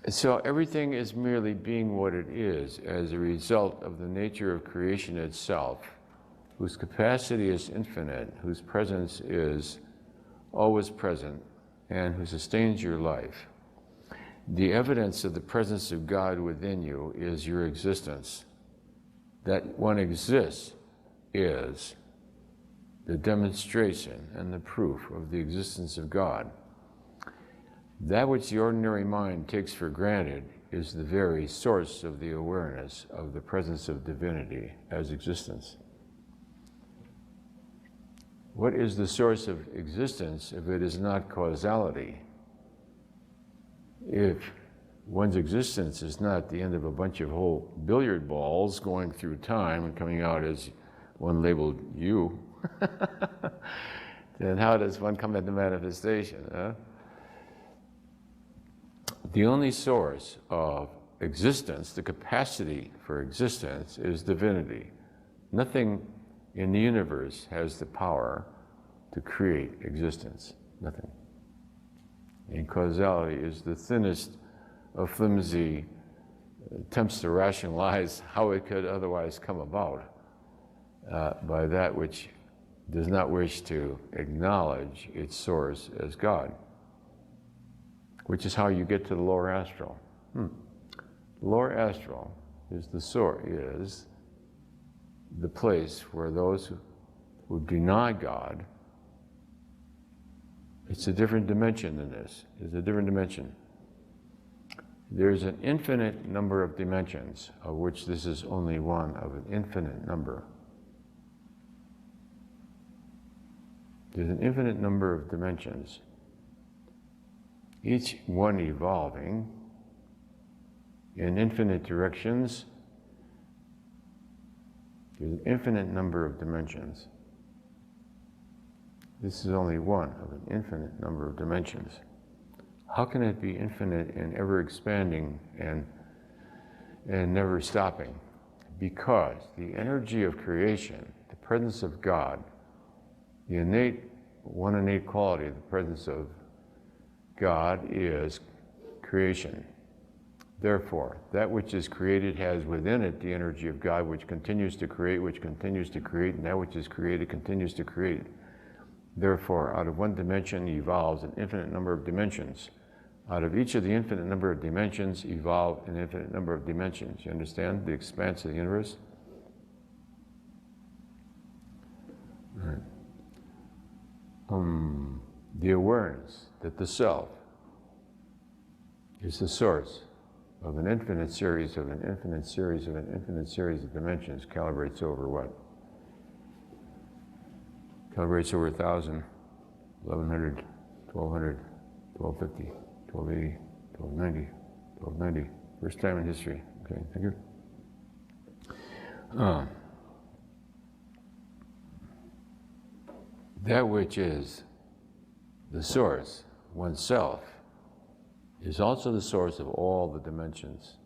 So everything is merely being what it is as a result of the nature of creation itself, whose capacity is infinite, whose presence is always present, and who sustains your life. The evidence of the presence of God within you is your existence. That one exists is the demonstration and the proof of the existence of God. That which the ordinary mind takes for granted is the very source of the awareness of the presence of divinity as existence. What is the source of existence if it is not causality? If one's existence is not the end of a bunch of whole billiard balls going through time and coming out as one labeled you, then how does one come into manifestation? Huh? The only source of existence, the capacity for existence, is divinity. Nothing in the universe has the power to create existence. Nothing. And causality is the thinnest of flimsy attempts to rationalize how it could otherwise come about by that which does not wish to acknowledge its source as God, which is how you get to the lower astral. The lower astral is the place where those who deny God, it's a different dimension than this. It's a different dimension. There's an infinite number of dimensions, of which this is only one of an infinite number. There's an infinite number of dimensions, each one evolving in infinite directions. There's an infinite number of dimensions. This is only one of an infinite number of dimensions. How can it be infinite and ever expanding and never stopping? Because the energy of creation, the presence of God, the innate quality of the presence of God is creation. Therefore, that which is created has within it the energy of God, which continues to create, and that which is created continues to create. Therefore, out of one dimension evolves an infinite number of dimensions. Out of each of the infinite number of dimensions evolve an infinite number of dimensions. You understand the expanse of the universe? Right. The awareness that the self is the source of an infinite series of an infinite series of an infinite series of dimensions calibrates over what? Calibrates over 1,000, 1,100, 1,200, 1,250, 1,280, 1,290, 1,290. First time in history. Okay, thank you. That which is the source, oneself, is also the source of all the dimensions